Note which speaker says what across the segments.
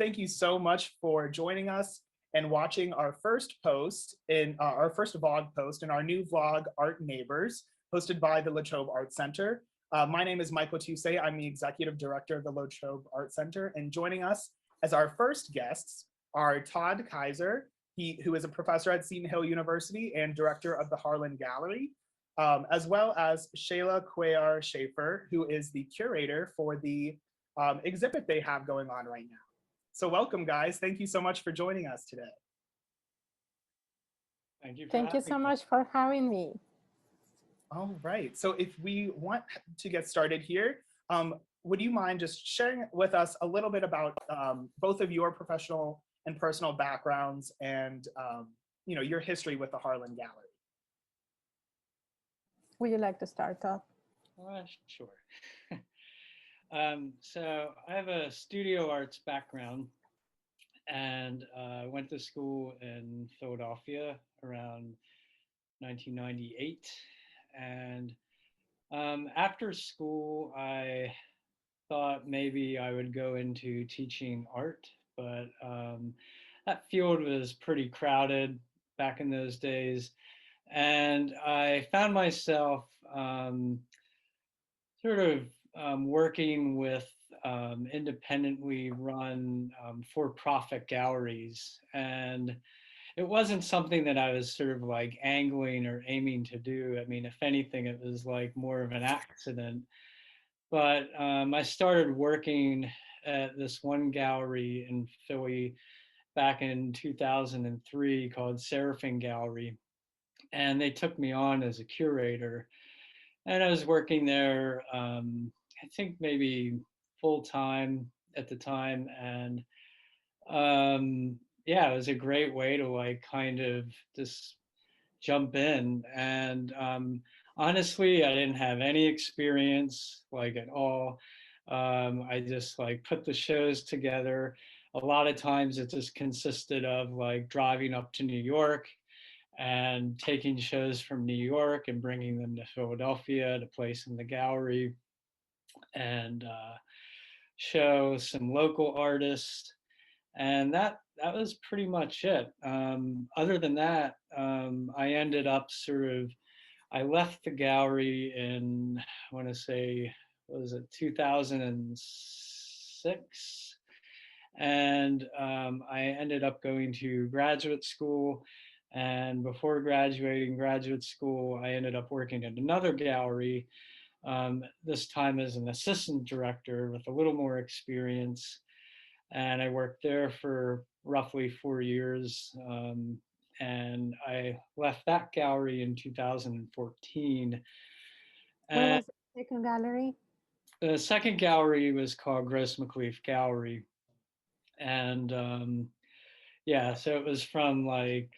Speaker 1: thank you so much for joining us and watching our first post in our first vlog post in our new vlog, Art Neighbors, hosted by the Latrobe Art Center. My name is Michael Tusay. I'm the Executive Director of the Latrobe Art Center, and joining us as our first guests are Todd Keyser, who is a professor at Seton Hill University and director of the Harlan Gallery, as well as Sheila Cuellar-Shaffer, who is the curator for the exhibit they have going on right now. So welcome, guys. Thank you so much for joining us today.
Speaker 2: Thank you so much for having me.
Speaker 1: All right. So if we want to get started here, would you mind just sharing with us a little bit about both of your professional and personal backgrounds and your history with the Harlan Gallery?
Speaker 2: Would you like to start, Todd?
Speaker 3: Sure. So I have a studio arts background, and went to school in Philadelphia around 1998. And after school, I thought maybe I would go into teaching art, but that field was pretty crowded back in those days. And I found myself sort of working with independently run for-profit galleries. And it wasn't something that I was sort of like angling or aiming to do. I mean, if anything, it was like more of an accident. But I started working at this one gallery in Philly back in 2003 called Seraphim Gallery. And they took me on as a curator. And I was working there, I think maybe full-time at the time. And yeah, it was a great way to like kind of just jump in. And honestly, I didn't have any experience like at all. I just like put the shows together. A lot of times it just consisted of like driving up to New York and taking shows from New York and bringing them to Philadelphia to place in the gallery and show some local artists. And that was pretty much it. Other than that, I ended up I left the gallery in, I want to say, what was it, 2006? And I ended up going to graduate school. And before graduating graduate school, I ended up working at another gallery, this time as an assistant director with a little more experience. And I worked there for roughly 4 years. And I left that gallery in 2014.
Speaker 2: Where was the second gallery?
Speaker 3: The second gallery was called Gross McLeaf Gallery. And yeah, so it was from like,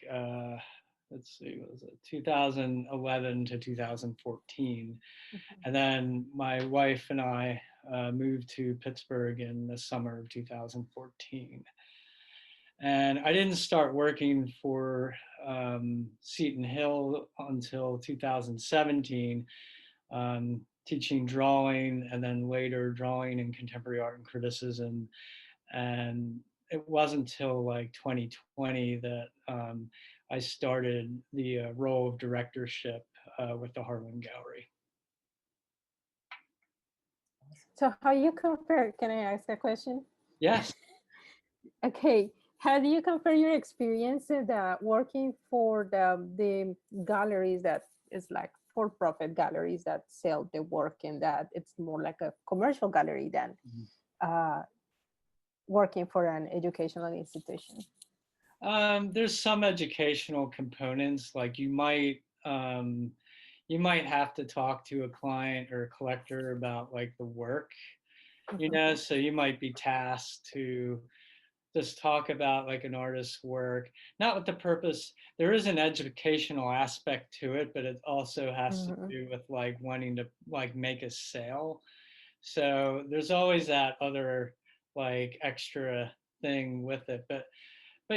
Speaker 3: let's see, what was it, 2011 to 2014. Mm-hmm. And then my wife and I moved to Pittsburgh in the summer of 2014. And I didn't start working for Seton Hill until 2017, teaching drawing and then later drawing in contemporary art and criticism. And it wasn't until like 2020 that I started the role of directorship with the Harlan Gallery.
Speaker 2: So how you compare, can I ask a question?
Speaker 3: Yes.
Speaker 2: Okay, how do you compare your experience working for the galleries that is like for-profit galleries that sell the work and that it's more like a commercial gallery than working for an educational institution?
Speaker 3: There's some educational components, like you might have to talk to a client or a collector about like the work, you know, so you might be tasked to just talk about like an artist's work, not with the purpose, there is an educational aspect to it, but it also has to do with like wanting to like make a sale. So there's always that other like extra thing with it. But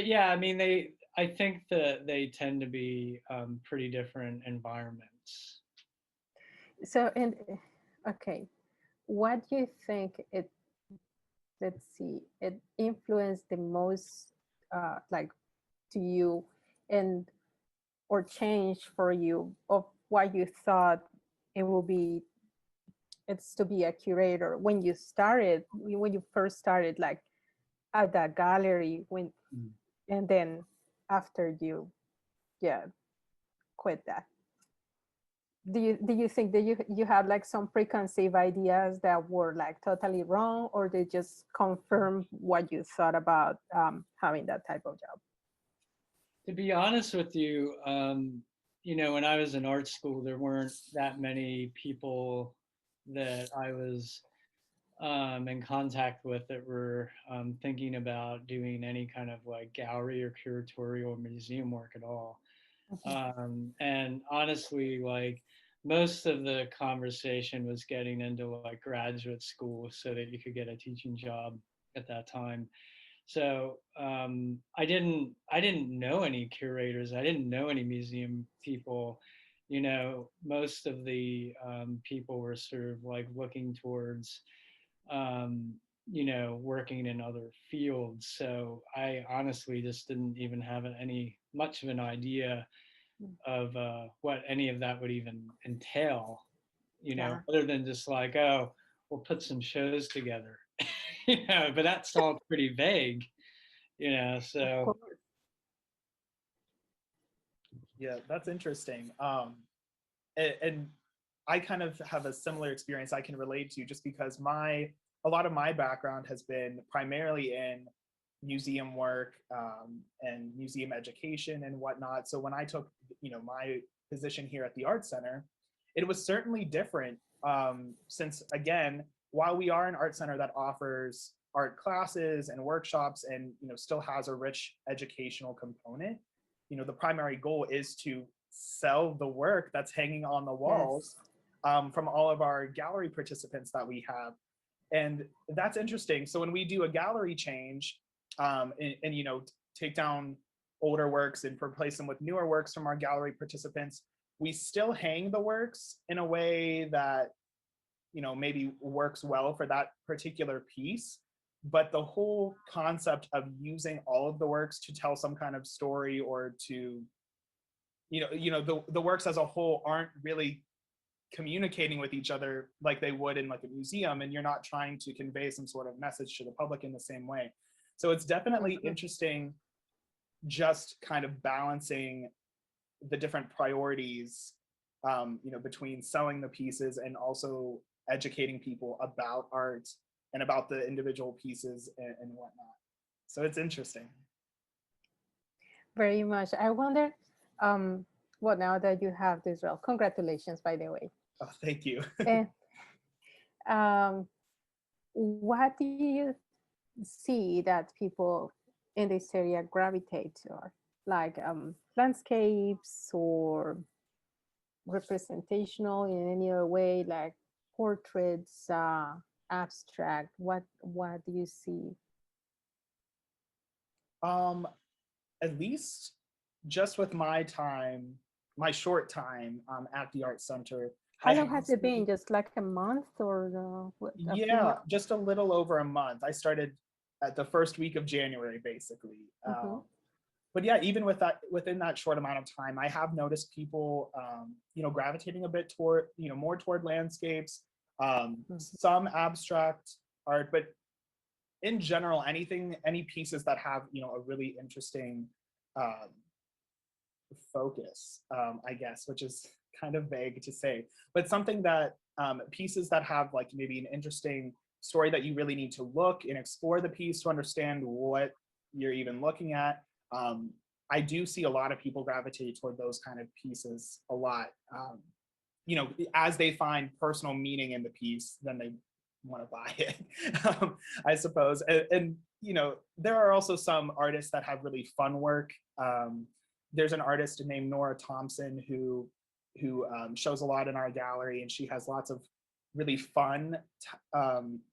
Speaker 3: yeah, I mean, I think that they tend to be pretty different environments.
Speaker 2: So, okay, what do you think let's see, it influenced the most, like to you, and or changed for you of what you thought it will be, it's to be a curator when you started, when you first started, like at that gallery, when,
Speaker 3: Mm.
Speaker 2: and then after you, yeah, quit that? Do you think that you had like some preconceived ideas that were like totally wrong, or they just confirm what you thought about having that type of job?
Speaker 3: To be honest with you, when I was in art school, there weren't that many people that I was in contact with that were thinking about doing any kind of like gallery or curatorial museum work at all. And honestly, like most of the conversation was getting into like graduate school so that you could get a teaching job at that time. So I didn't know any curators. I didn't know any museum people. Most of the people were sort of like looking towards working in other fields. So I honestly just didn't even have any much of an idea of what any of that would even entail,
Speaker 2: Yeah,
Speaker 3: other than just like, oh, we'll put some shows together, but that's all pretty vague,
Speaker 2: of
Speaker 3: so.
Speaker 2: course.
Speaker 1: Yeah, that's interesting. And I kind of have a similar experience I can relate to, just because a lot of my background has been primarily in museum work, and museum education and whatnot. So when I took, my position here at the Art Center, it was certainly different, since again, while we are an art center that offers art classes and workshops and still has a rich educational component, the primary goal is to sell the work that's hanging on the walls,
Speaker 2: Yes.
Speaker 1: from all of our gallery participants that we have. And that's interesting. So when we do a gallery change, and take down older works and replace them with newer works from our gallery participants, we still hang the works in a way that maybe works well for that particular piece. But the whole concept of using all of the works to tell some kind of story, or to the works as a whole aren't really communicating with each other like they would in like a museum, and you're not trying to convey some sort of message to the public in the same way. So it's definitely interesting, just kind of balancing the different priorities, between selling the pieces and also educating people about art and about the individual pieces and whatnot. So it's interesting.
Speaker 2: Very much. I wonder, well, now that you have this role, congratulations, by the way.
Speaker 1: Oh, thank you.
Speaker 2: And what do you see that people in this area gravitate to, like landscapes or representational in any other way, like portraits, abstract? What do you see?
Speaker 1: At least just with my short time, at the Art Center,
Speaker 2: How
Speaker 1: I
Speaker 2: long
Speaker 1: have
Speaker 2: has it been?
Speaker 1: seen,
Speaker 2: Just like a month, or a few
Speaker 1: yeah,
Speaker 2: months?
Speaker 1: just a little over a month. I started at the first week of January, basically.
Speaker 2: Mm-hmm.
Speaker 1: But yeah, even within that short amount of time, I have noticed people, gravitating a bit toward, more toward landscapes, some abstract art, but in general, any pieces that have, a really interesting, um, focus, I guess, which is kind of vague to say, but something that, pieces that have like maybe an interesting story that you really need to look and explore the piece to understand what you're even looking at. I do see a lot of people gravitate toward those kind of pieces a lot. As they find personal meaning in the piece, then they want to buy it, I suppose. And there are also some artists that have really fun work. There's an artist named Nora Thompson who shows a lot in our gallery, and she has lots of really fun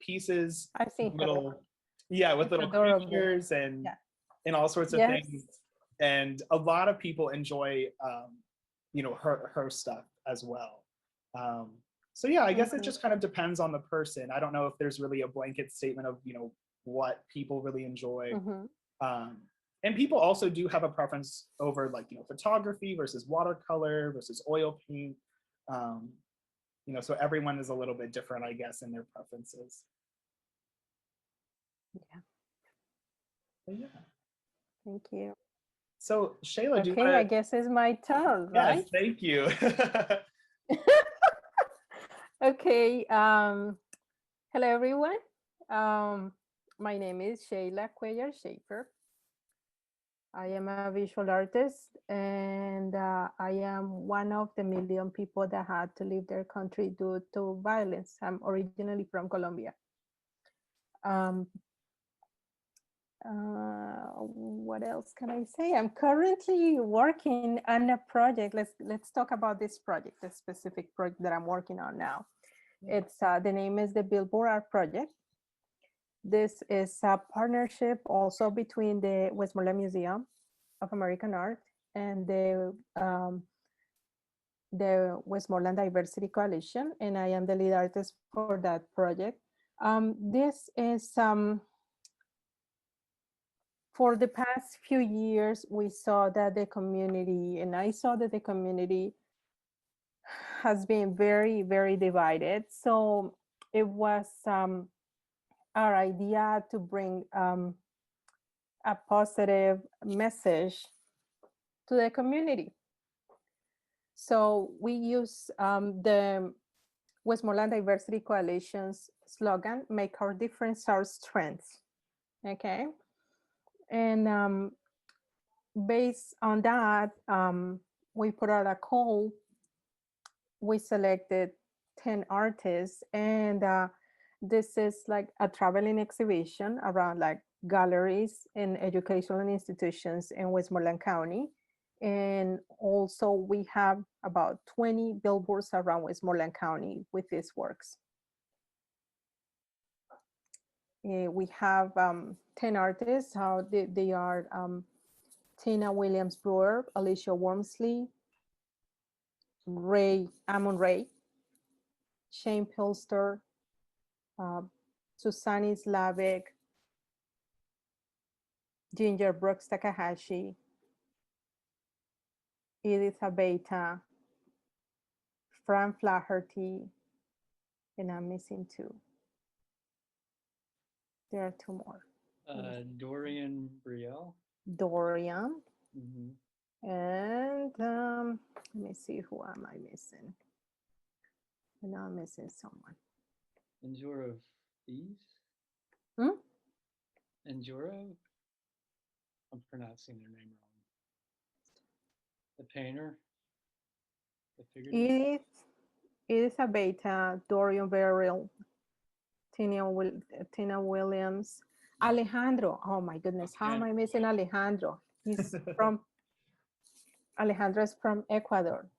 Speaker 1: pieces,
Speaker 2: I've seen her.
Speaker 1: with
Speaker 2: It's
Speaker 1: little
Speaker 2: adorable.
Speaker 1: creatures and
Speaker 2: Yeah.
Speaker 1: all sorts of
Speaker 2: Yes.
Speaker 1: things. And a lot of people enjoy her stuff as well. So yeah, I guess it just kind of depends on the person. I don't know if there's really a blanket statement of what people really enjoy.
Speaker 2: Mhm.
Speaker 1: And people also do have a preference over, like, photography versus watercolor versus oil paint. So everyone is a little bit different, I guess, in their preferences.
Speaker 2: Yeah,
Speaker 1: But yeah.
Speaker 2: thank you.
Speaker 1: So Sheila, do you
Speaker 2: Okay,
Speaker 1: want
Speaker 2: I
Speaker 1: to?
Speaker 2: guess it's my turn,
Speaker 1: Yes,
Speaker 2: right?
Speaker 1: thank you.
Speaker 2: Okay, hello everyone. My name is Sheila Cuellar-Shaffer. I am a visual artist, and I am one of the million people that had to leave their country due to violence. I'm originally from Colombia. Um, what else can I say? I'm currently working on a project. Let's talk about this project, the specific project that I'm working on now. It's the name is the Billboard Art Project. This is a partnership also between the Westmoreland Museum of American Art and the Westmoreland Diversity Coalition, and I am the lead artist for that project. This is for the past few years, we saw that the community, and I saw that the community has been very, very divided. So it was our idea to bring a positive message to the community. So we use the Westmoreland Diversity Coalition's slogan, "Make our difference our strength." Okay. And based on that, we put out a call. We selected 10 artists, and this is like a traveling exhibition around like galleries and educational institutions in Westmoreland County. And also we have about 20 billboards around Westmoreland County with these works. We have 10 artists. How they are Tina Williams Brewer, Alicia Wormsley, Amon Ray, Shane Pilster, Susanne Slavik, Ginger Brooks Takahashi, Edith Abeta, Fran Flaherty, and I'm missing two. There are two more.
Speaker 3: Dorian Brielle.
Speaker 2: Dorian.
Speaker 3: Mm-hmm.
Speaker 2: And let me see, who am I missing? I know I'm missing someone.
Speaker 3: Njuro Fees? Njuro? I'm pronouncing their name wrong. The painter? The figurative?
Speaker 2: Edith Abeta, Dorian Beryl, Tina Williams, Alejandro. Oh my goodness, how am I missing Alejandro? He's from, Alejandro is from Ecuador.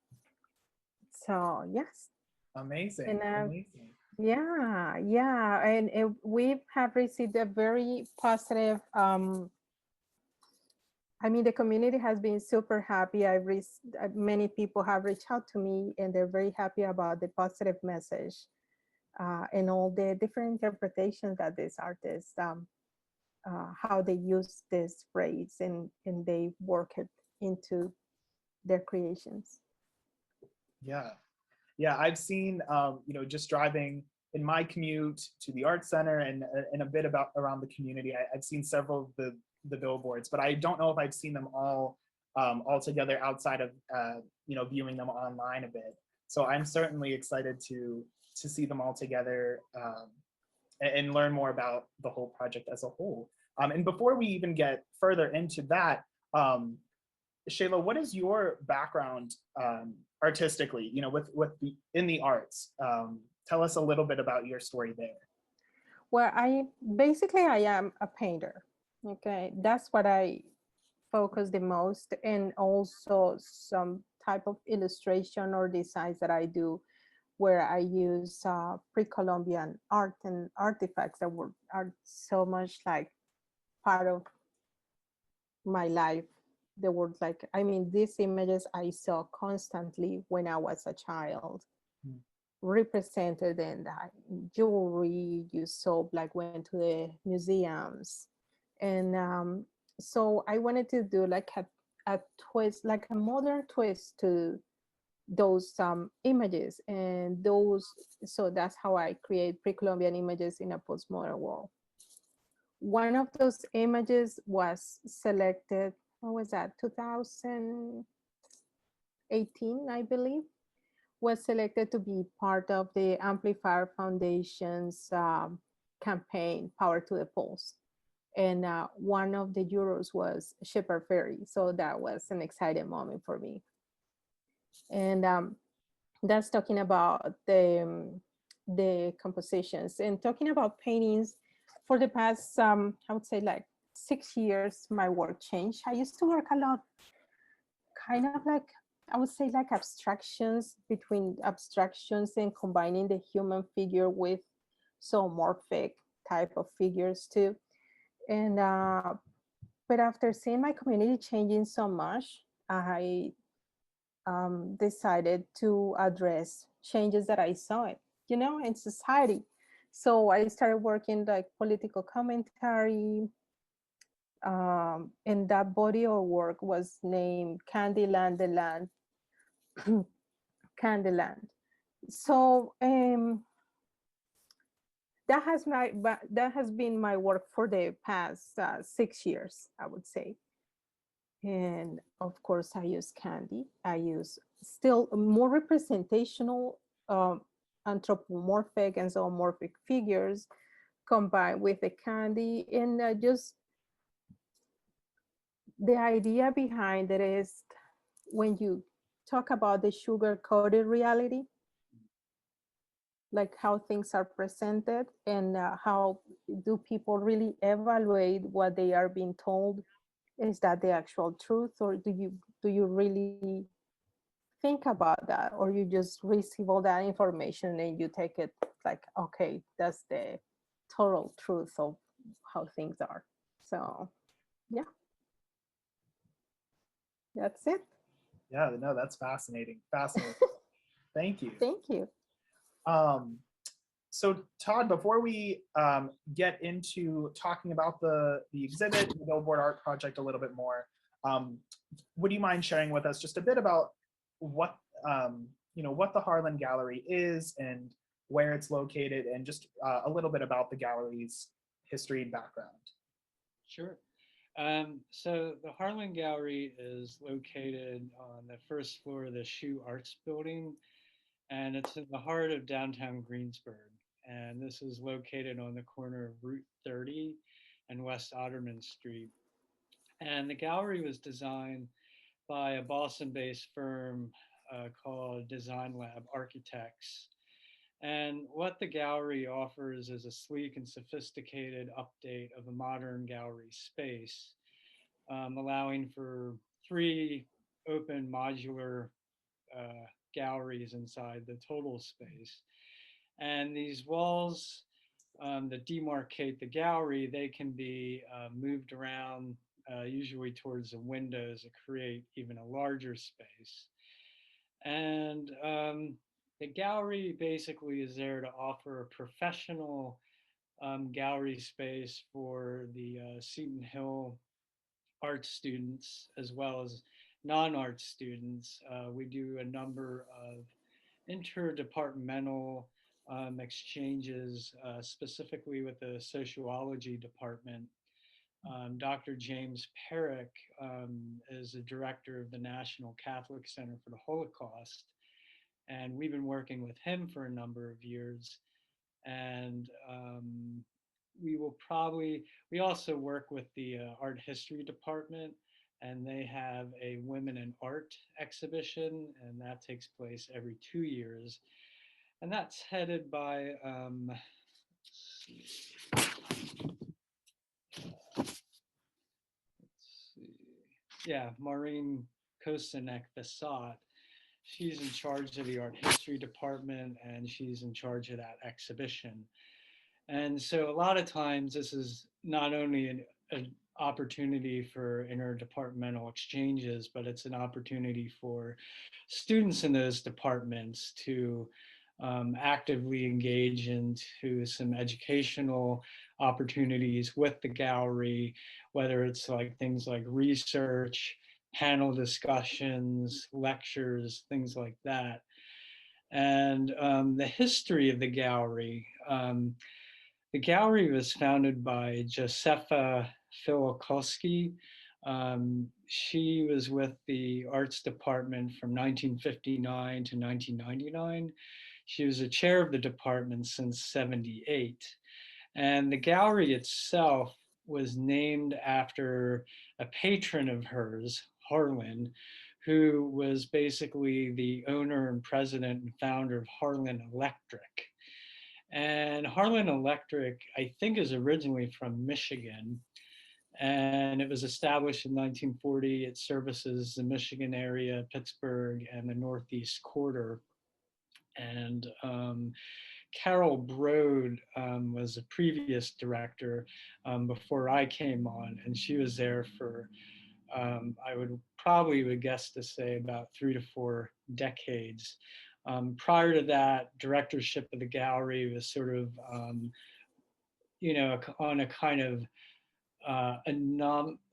Speaker 2: So yes.
Speaker 1: Amazing.
Speaker 2: And,
Speaker 1: amazing.
Speaker 2: Yeah. And we have received a very positive, I mean, the community has been super happy. Many people have reached out to me, and they're very happy about the positive message and all the different interpretations that these artists, how they use this phrase and they work it into their creations.
Speaker 1: Yeah, I've seen, just driving in my commute to the art center and a bit around the community. I've seen several of the billboards, but I don't know if I've seen them all together outside of viewing them online a bit. So I'm certainly excited to see them all together and learn more about the whole project as a whole. And before we even get further into that, Sheila, what is your background artistically? In the arts. Tell us a little bit about your story there.
Speaker 2: Well, I am a painter. Okay, that's what I focus the most, and also some type of illustration or designs that I do where I use Precolumbian art and artifacts that are so much like part of my life. The word, these images I saw constantly when I was a child. represented in the jewelry you saw, like went to the museums. And so I wanted to do like a twist, like a modern twist to those images, and those, so that's how I create pre-Columbian images in a postmodern world. One of those images was selected, what was that, 2018, I believe, was selected to be part of the Amplifier Foundation's campaign, Power to the Polls. And one of the jurors was Shepard Fairey. So that was an exciting moment for me. And that's talking about the compositions. And talking about paintings, for the past, I would say like 6 years, my work changed. I used to work a lot, kind of like, I would say like abstractions, between abstractions and combining the human figure with zoomorphic type of figures too. And, but after seeing my community changing so much, I decided to address changes that I saw it, in society. So I started working like political commentary, and that body of work was named Candyland, the Land, Candyland. So that has been my work for the past 6 years, I would say. And of course, I use candy. I use still more representational anthropomorphic and zoomorphic figures combined with the candy. And just the idea behind it is, when you talk about the sugar-coated reality, like how things are presented, and how do people really evaluate what they are being told? Is that the actual truth, or do you really think about that, or you just receive all that information and you take it like, okay, that's the total truth of how things are? So yeah, that's it.
Speaker 1: Yeah, no, that's fascinating. Fascinating. Thank you.
Speaker 2: Thank you.
Speaker 1: So Todd, before we get into talking about the exhibit, the Billboard Art Project a little bit more, would you mind sharing with us just a bit about what what the Harlan Gallery is and where it's located, and just a little bit about the gallery's history and background?
Speaker 3: Sure. So the Harlan Gallery is located on the first floor of the Shoe Arts Building, and it's in the heart of downtown Greensburg. And this is located on the corner of Route 30 and West Otterman Street. And the gallery was designed by a Boston-based firm called Design Lab Architects. And what the gallery offers is a sleek and sophisticated update of a modern gallery space, allowing for 3 open modular galleries inside the total space. And these walls that demarcate the gallery, they can be moved around, usually towards the windows, to create even a larger space. And the gallery basically is there to offer a professional gallery space for the Seton Hill art students, as well as non-art students. We do a number of interdepartmental exchanges, specifically with the sociology department. Dr. James Perrick is the director of the National Catholic Center for the Holocaust, and we've been working with him for a number of years. And we also work with the art history department, and they have a Women in Art exhibition, and that takes place every 2 years. And that's headed by, Maureen Kosanek-Besot. She's in charge of the art history department, and she's in charge of that exhibition. And so a lot of times this is not only an opportunity for interdepartmental exchanges, but it's an opportunity for students in those departments to actively engage into some educational opportunities with the gallery, whether it's like things like research, panel discussions, lectures, things like that. And the history of the gallery was founded by Josefa Filikowski. She was with the arts department from 1959 to 1999. She was a chair of the department since 78. And the gallery itself was named after a patron of hers, Harlan, who was basically the owner and president and founder of Harlan Electric. And Harlan Electric, I think, is originally from Michigan. And it was established in 1940. It services the Michigan area, Pittsburgh, and the Northeast Quarter. And Carol Broad was a previous director before I came on, and she was there for, I would guess to say about 3 to 4 decades. Prior to that, directorship of the gallery was sort of, on a kind of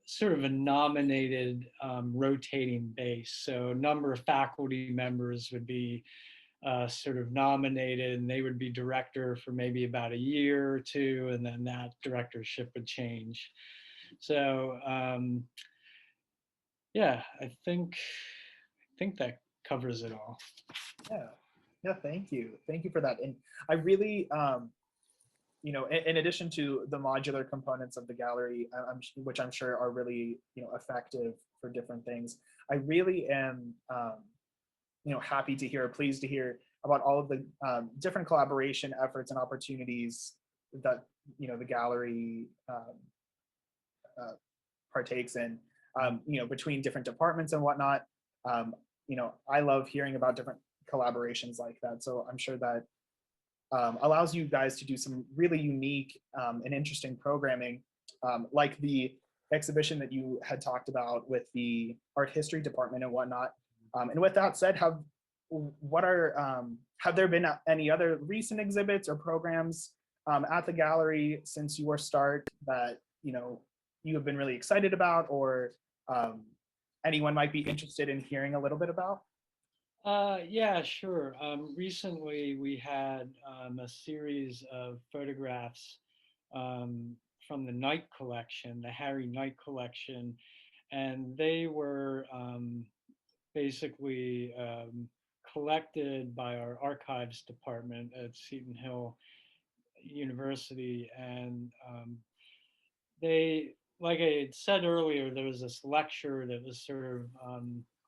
Speaker 3: sort of a nominated rotating base. So a number of faculty members would be sort of nominated, and they would be director for maybe about a year or two, and then that directorship would change. So yeah, I think that covers it all.
Speaker 1: Yeah, thank you for that. And I really in addition to the modular components of the gallery, which I'm sure are really effective for different things, I really am happy to hear, pleased to hear about all of the different collaboration efforts and opportunities that the gallery partakes in, between different departments and whatnot. I love hearing about different collaborations like that. So I'm sure that allows you guys to do some really unique and interesting programming, like the exhibition that you had talked about with the art history department and whatnot. And with that said, have there been any other recent exhibits or programs at the gallery since your start that you have been really excited about, or anyone might be interested in hearing a little bit about?
Speaker 3: Yeah, sure. Recently, we had a series of photographs from the Knight collection, the Harry Knight collection, and they were basically collected by our archives department at Seton Hill University. And they, like I had said earlier, there was this lecture that was sort of,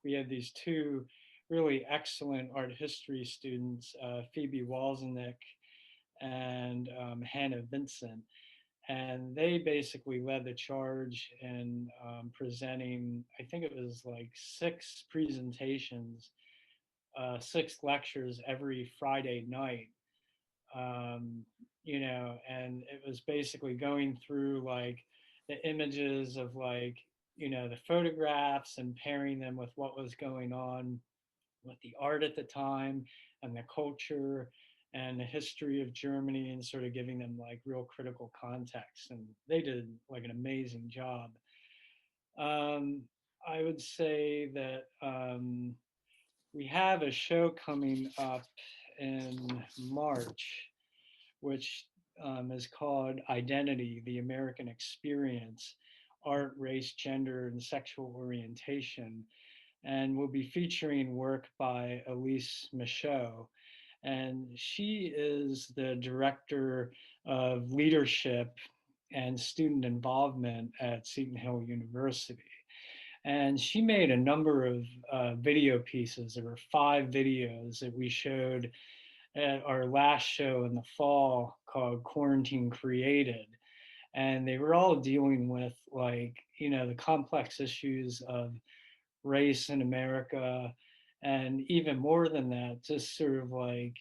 Speaker 3: we had these two really excellent art history students, Phoebe Walzenick and Hannah Vincent. And they basically led the charge in presenting, I think it was like 6 presentations, 6 lectures every Friday night. And it was basically going through like the images of like, the photographs and pairing them with what was going on with the art at the time and the culture and the history of Germany, and sort of giving them like real critical context. And they did like an amazing job. I would say that we have a show coming up in March, which is called Identity, the American Experience, Art, Race, Gender, and Sexual Orientation. And we'll be featuring work by Elise Michaud. And she is the director of leadership and student involvement at Seton Hill University. And she made a number of video pieces. There were 5 videos that we showed at our last show in the fall called Quarantine Created. And they were all dealing with like, the complex issues of race in America, and even more than that, just sort of like,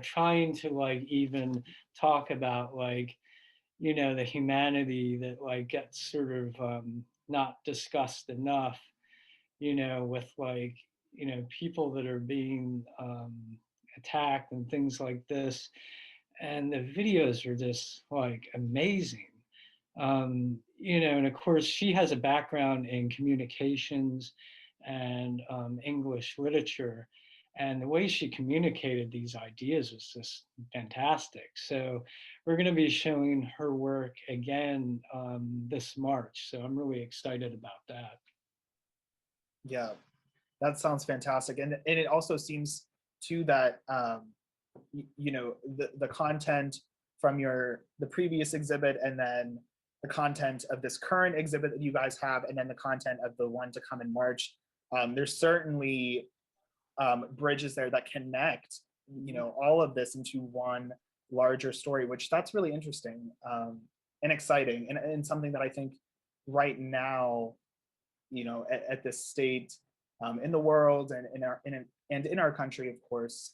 Speaker 3: trying to like even talk about like, the humanity that like gets sort of not discussed enough, with like, people that are being attacked and things like this. And the videos are just like amazing. You know, and of course she has a background in communications and English literature. And the way she communicated these ideas was just fantastic. So we're going to be showing her work again this March. So I'm really excited about that.
Speaker 1: Yeah, that sounds fantastic. And it also seems too that, you know, the content from the previous exhibit, and then the content of this current exhibit that you guys have, and then the content of the one to come in March, there's certainly bridges there that connect, you know, all of this into one larger story, which that's really interesting and exciting, and something that I think right now, you know, at this state in the world and in our country, of course,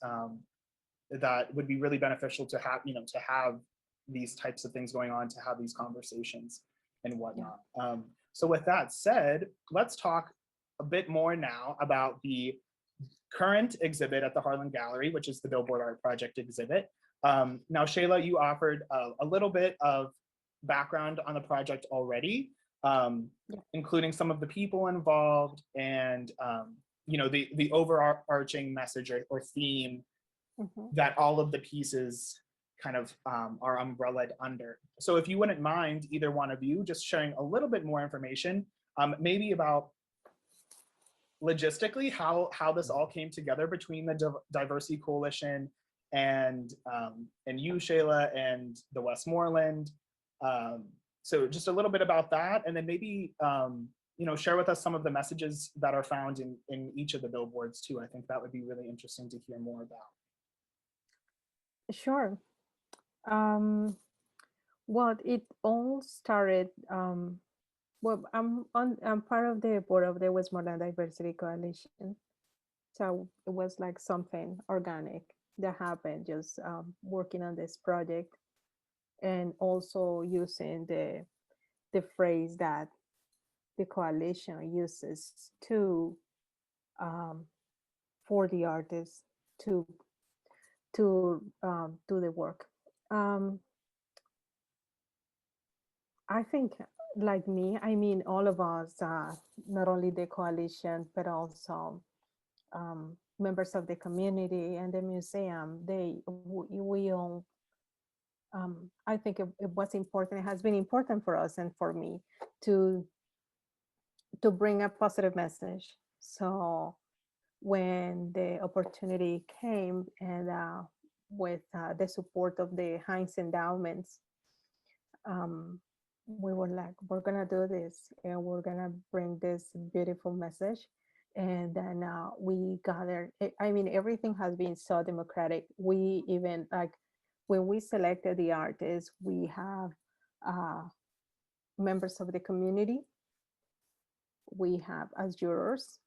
Speaker 1: that would be really beneficial to have, you know, to have these types of things going on, to have these conversations and whatnot. So with that said, let's talk a bit more now about the current exhibit at the Harlan Gallery, which is the Billboard Art Project exhibit. Now, Sheila, you offered a little bit of background on the project already, including some of the people involved and you know, the overarching message or theme that all of the pieces kind of are umbrellaed under. So if you wouldn't mind, either one of you just sharing a little bit more information, maybe about logistically how this all came together between the Diversity Coalition and you, Sheila, and the Westmoreland. So just a little bit about that, and then maybe you know, share with us some of the messages that are found in each of the billboards too. I think that would be really interesting to hear more about.
Speaker 2: Sure. Well, it all started. Well, I'm part of the board of the Westmoreland Diversity Coalition, so it was like something organic that happened, just working on this project, and also using the phrase that the coalition uses to for the artists to do the work. I think, like me, I mean, all of us, not only the coalition, but also members of the community and the museum, we all, I think it was important, it has been important for us and for me to bring a positive message. So when the opportunity came, and with the support of the Heinz endowments, we were like, we're gonna do this, and we're gonna bring this beautiful message. And then we gathered, I mean, everything has been so democratic. We even, like, when we selected the artists, we have members of the community, we have as jurors,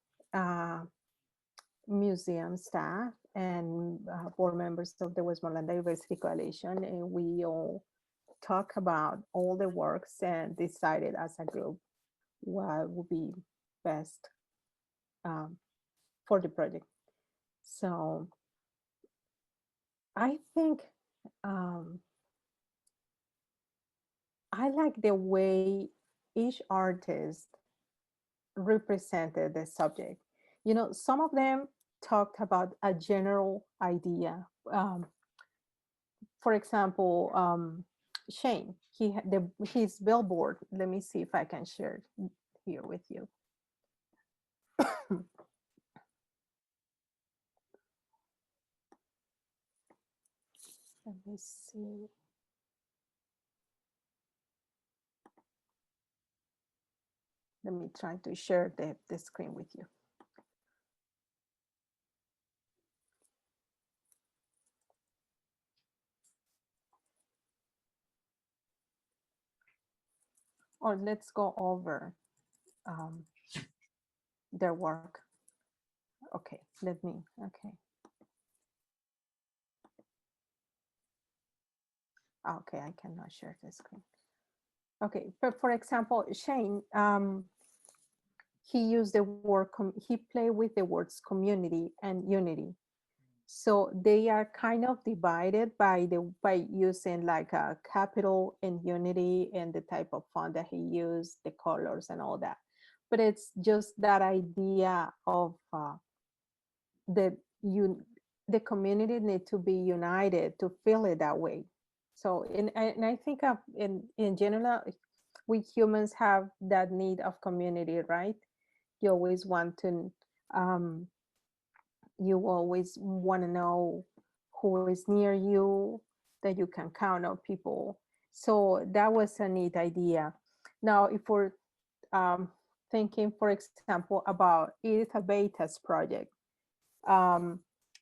Speaker 2: museum staff, and board members of the Westmoreland Diversity Coalition, and we all talk about all the works and decided as a group what would be best for the project. So I think I like the way each artist represented the subject. You know, some of them talked about a general idea. For example, Shane, he had his billboard. Let me see if I can share it here with you. Let me see. Let me try to share the screen with you. Or let's go over their work. Okay, okay. Okay, I cannot share the screen. Okay, but for example, Shane, he used the word, he played with the words community and unity. So they are kind of divided by using like a capital and unity and the type of font that he used, the colors and all that. But it's just that idea of that you the community need to be united to feel it that way. So and I think in general, we humans have that need of community, right? You always want to um, you always want to know who is near you, that you can count on people. So that was a neat idea. Now, if we're um, thinking, for example, about Edith Abeyta's project, um,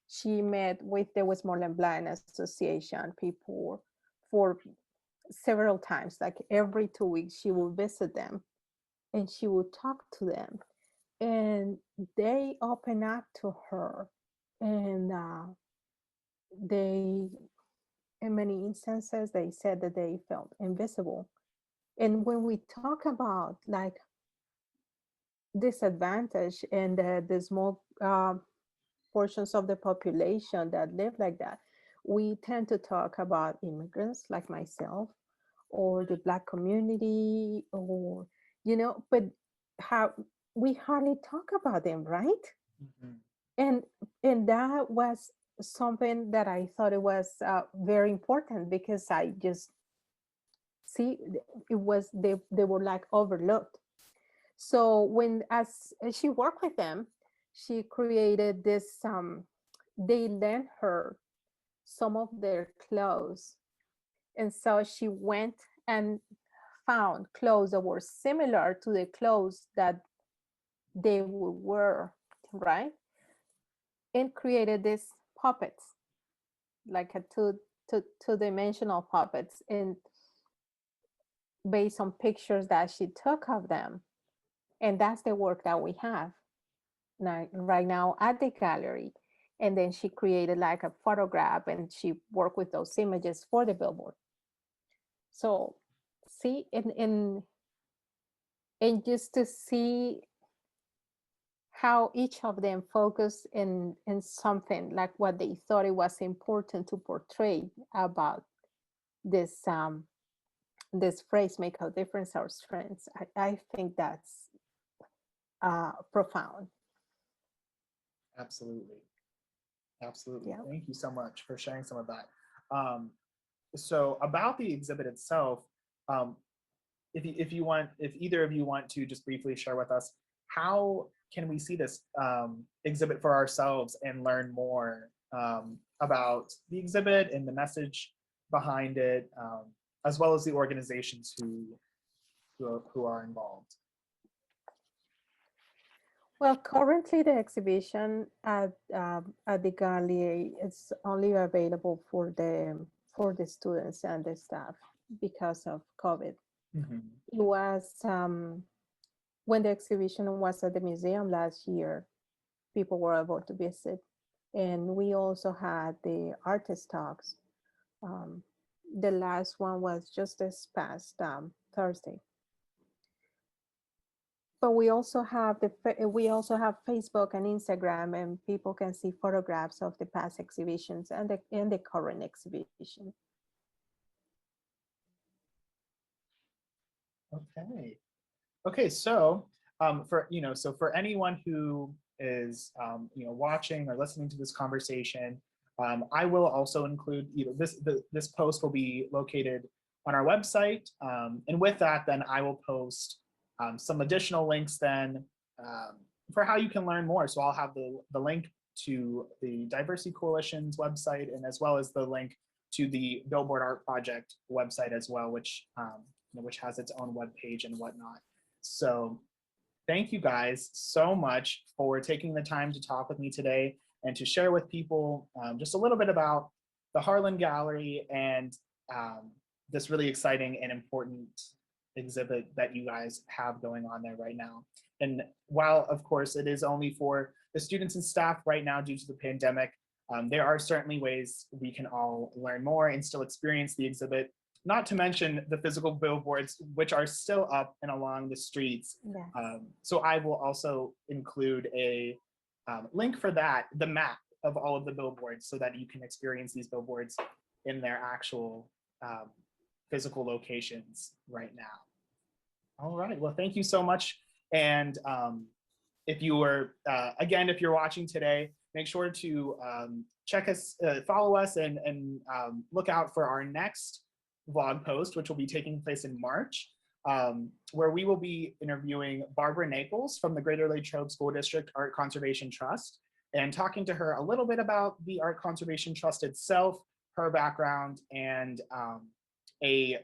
Speaker 2: she met with the Westmoreland Blind Association people for several times, like every 2 weeks, she will visit them and she will talk to them. And they open up to her, and they, in many instances, they said that they felt invisible. And when we talk about like disadvantage and the small portions of the population that live like that, we tend to talk about immigrants like myself or the Black community, or, but how we hardly talk about them, right?
Speaker 1: Mhm.
Speaker 2: And that was something that I thought it was very important, because I just see it was they were like overlooked. So when as she worked with them, she created this. They lent her some of their clothes, and so she went and found clothes that were similar to the clothes that they would wear, right? And created these puppets, like a two-dimensional puppets, and based on pictures that she took of them. And that's the work that we have now, right now at the gallery. And then she created like a photograph, and she worked with those images for the billboard. So see, and just to see how each of them focused in something like what they thought it was important to portray about this phrase, make a difference our strengths. I think that's profound.
Speaker 1: Absolutely. Absolutely.
Speaker 2: Yeah.
Speaker 1: Thank you so much for sharing some of that. Um, so about the exhibit itself, um, if either of you want to just briefly share with us, how can we see this exhibit for ourselves and learn more about the exhibit and the message behind it, as well as the organizations who are involved?
Speaker 2: Well, currently the exhibition at the gallery is only available for the students and the staff because of COVID.
Speaker 1: Mhm.
Speaker 2: It was when the exhibition was at the museum last year, people were able to visit, and we also had the artist talks. Um, the last one was just this past Thursday. But we also have Facebook and Instagram, and people can see photographs of the past exhibitions and the current exhibition.
Speaker 1: Okay. Okay, so for anyone who is watching or listening to this conversation, I will also include this post will be located on our website, and with that, then I will post some additional links then for how you can learn more. So I'll have the link to the Diversity Coalition's website, and as well as the link to the Billboard Art Project website as well, which has its own web page and whatnot. So thank you guys so much for taking the time to talk with me today and to share with people just a little bit about the Harlan Gallery and this really exciting and important exhibit that you guys have going on there right now. And while, of course, it is only for the students and staff right now due to the pandemic, there are certainly ways we can all learn more and still experience the exhibit, not to mention the physical billboards, which are still up and along the streets.
Speaker 2: Yes.
Speaker 1: So I will also include a link for that, the map of all of the billboards so that you can experience these billboards in their actual physical locations right now. All right, well, thank you so much. And if you were, again, if you're watching today, make sure to check us, follow us, and look out for our next vlog post, which will be taking place in March, where we will be interviewing Barbara Naples from the Greater Latrobe School District Art Conservation Trust and talking to her a little bit about the Art Conservation Trust itself, her background, and a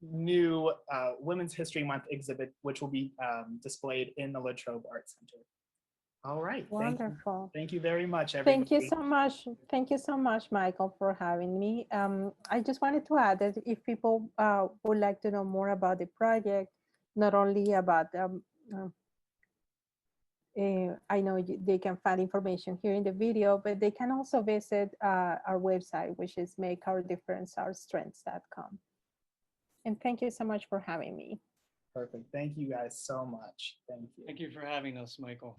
Speaker 1: new Women's History Month exhibit, which will be displayed in the Latrobe Art Center. All right.
Speaker 2: Wonderful.
Speaker 1: Thank you very much, everybody.
Speaker 2: Thank you so much. Thank you so much, Michael, for having me. I just wanted to add that if people would like to know more about the project, not only about, I know they can find information here in the video, but they can also visit our website, which is makeourdifferenceourstrengths.com. And thank you so much for having me.
Speaker 1: Perfect. Thank you guys so much. Thank you.
Speaker 3: Thank you for having us, Michael.